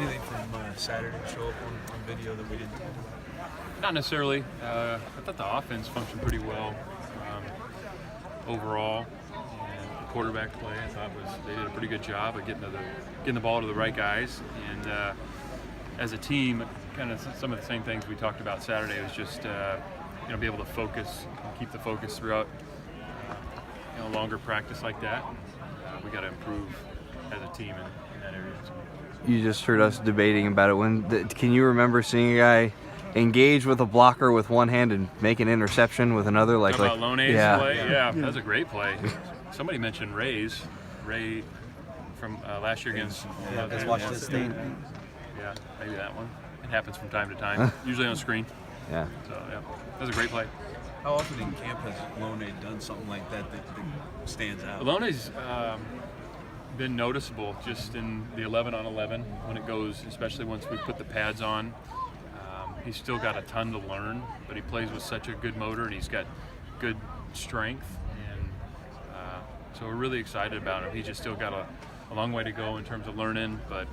Anything from Saturday show up on video that we didn't talk about? Not necessarily. I thought the offense functioned pretty well overall. And the quarterback play, I thought they did a pretty good job of getting the ball to the right guys. And as a team, kind of some of the same things we talked about Saturday was just be able to focus and keep the focus throughout longer practice like that. We got to improve as a team in that area. So. You just heard us debating about it. Can you remember seeing a guy engage with a blocker with one hand and make an interception with another? Talking about Lone's play? Yeah, that was a great play. Somebody mentioned Ray from last year against Washington State. Yeah, maybe that one. It happens from time to time, usually on screen. Yeah. So, yeah, that was a great play. How often in camp has Lone done something like that stands out? Lone's been noticeable just in the 11-on-11 when it goes, especially once we put the pads on. He's still got a ton to learn, but he plays with such a good motor and he's got good strength. And so we're really excited about him. He's just still got a long way to go in terms of learning, but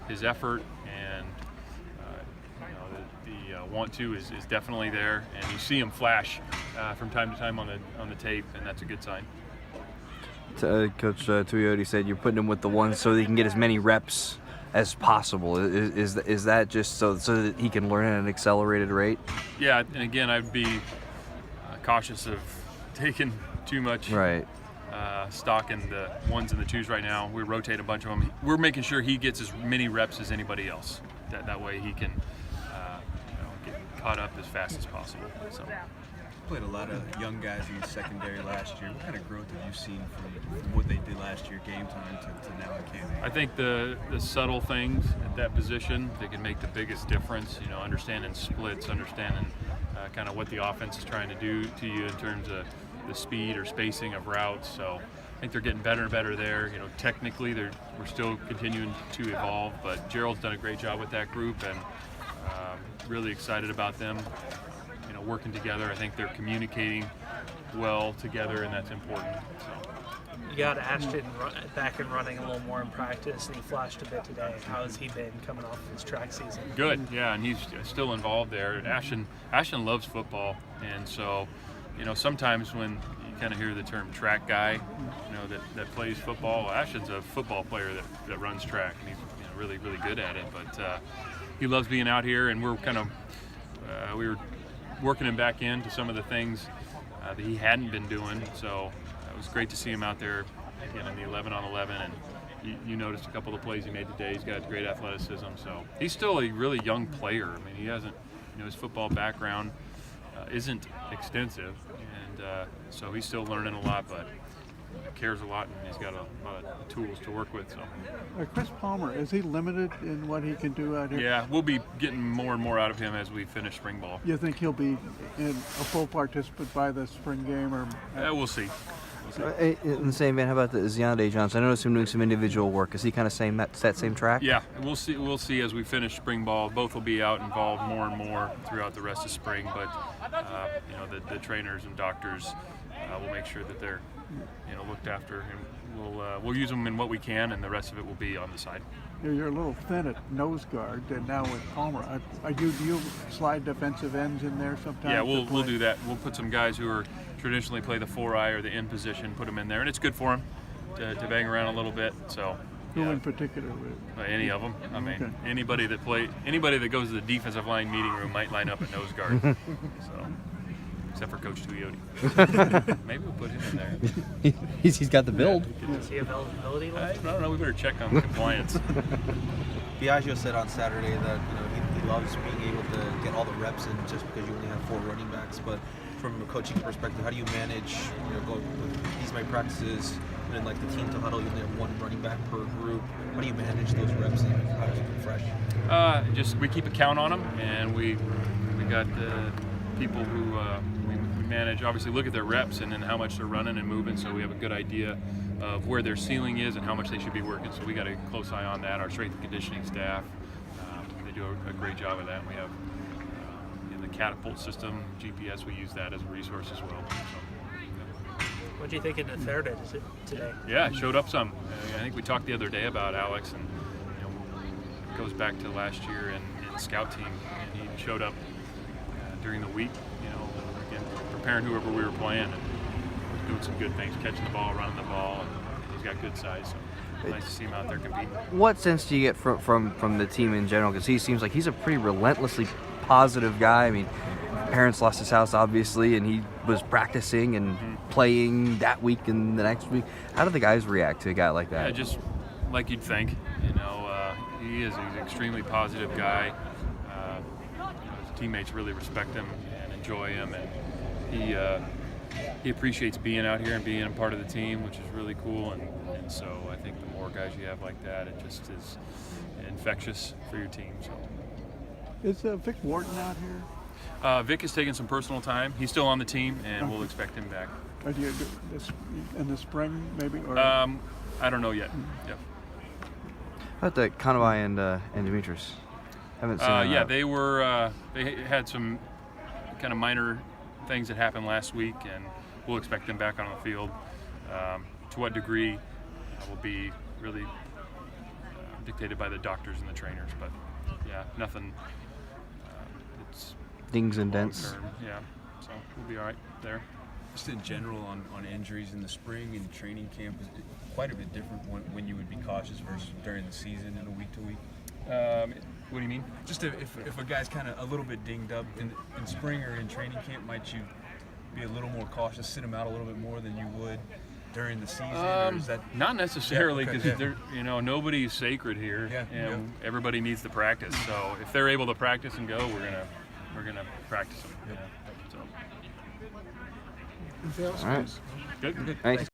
his effort and the want to is definitely there, and you see him flash from time to time on the tape, and that's a good sign. Coach Tuioti said you're putting him with the ones so that he can get as many reps as possible. Is that just so that he can learn at an accelerated rate? Yeah, and again, I'd be cautious of taking too much stock in the ones and the twos right now. We rotate a bunch of them. We're making sure he gets as many reps as anybody else. That way he can get caught up as fast as possible. So. Played a lot of young guys in the secondary last year. What kind of growth have you seen from what they did last year, game time, to now in camp? I think the subtle things at that position, they can make the biggest difference. Understanding splits, understanding kind of what the offense is trying to do to you in terms of the speed or spacing of routes. So I think they're getting better and better there. Technically, we're still continuing to evolve, but Gerald's done a great job with that group, and really excited about them. Working together. I think they're communicating well together, and that's important. So. You got Ashton back and running a little more in practice, and he flashed a bit today. How has he been coming off his track season? Good, yeah, and he's still involved there. Ashton loves football, and so sometimes when you kind of hear the term track guy, that plays football, Ashton's a football player that runs track, and he's really, really good at it. But he loves being out here, and we're kind of we were working him back into some of the things that he hadn't been doing. So it was great to see him out there again in the 11-on-11. And you noticed a couple of the plays he made today. He's got great athleticism. So he's still a really young player. I mean, he hasn't, his football background isn't extensive. And so he's still learning a lot, but cares a lot, and he's got a lot of tools to work with. So. Chris Palmer, is he limited in what he can do out here? Yeah, we'll be getting more and more out of him as we finish spring ball. You think he'll be a full participant by the spring game, or? We'll see. In the same vein, how about the Ziande Johnson? I noticed him doing some individual work. Is he kind of that same track? Yeah, we'll see. We'll see as we finish spring ball. Both will be out involved more and more throughout the rest of spring. But the trainers and doctors will make sure that they're looked after, and we'll use them in what we can, and the rest of it will be on the side. You're a little thin at nose guard, and now with Palmer, do you slide defensive ends in there sometimes? Yeah, we'll do that. We'll put some guys who are traditionally play the 4-eye or the end position, put them in there, and it's good for them to bang around a little bit. So. Who in particular? Any of them. I mean, anybody that goes to the defensive line meeting room might line up at nose guard. So. Except for Coach Tuioti. Maybe we'll put him in there. He's got the build. Does he have eligibility left? I don't know. We better check on compliance. Biagio said on Saturday that he loves being able to get all the reps in just because you only have 4 running backs. But from a coaching perspective, how do you manage go with these my practices and then like the team to huddle? You only have 1 running back per group. How do you manage those reps and how to keep them fresh? Just we keep a count on them, and we got people who we manage, obviously look at their reps and then how much they're running and moving, so we have a good idea of where their ceiling is and how much they should be working. So we got a close eye on that. Our strength and conditioning staff, they do a great job of that. We have in the catapult system, GPS, we use that as a resource as well. So, what do you think of Netherda today? Yeah, it showed up some. I think we talked the other day about Alex, and goes back to last year in scout team, and he showed up during the week, again, preparing whoever we were playing and doing some good things, catching the ball, running the ball, and he's got good size. So nice to see him out there competing. What sense do you get from the team in general? Because he seems like he's a pretty relentlessly positive guy. I mean, parents lost his house, obviously, and he was practicing and playing that week and the next week. How do the guys react to a guy like that? Yeah, just like you'd think. He's an extremely positive guy. His teammates really respect him and enjoy him, and he appreciates being out here and being a part of the team, which is really cool. And so I think the more guys you have like that, it just is infectious for your team. So. Is Vic Wharton out here? Vic is taking some personal time. He's still on the team, and we'll expect him back. Or do you do this in the spring, maybe? Or? I don't know yet. Yep. How about the Conaway and Demetrius? Haven't seen them out. They had some kind of minor things that happened last week, and we'll expect them back on the field. To what degree will be really dictated by the doctors and the trainers, but yeah, nothing. It's Dings and dents. term. Yeah, so we'll be all right there. Just in general on injuries in the spring and training camp is quite a bit different when you would be cautious versus during the season and a week to week. What do you mean? Just if a guy's kind of a little bit dinged up in spring or in training camp, might you be a little more cautious, sit him out a little bit more than you would during the season? Or is that Not necessarily, because Yeah, okay, nobody's sacred here, and everybody needs to practice. So if they're able to practice and go, we're gonna practice them. Yeah. So Anything else? All right. good. Thanks.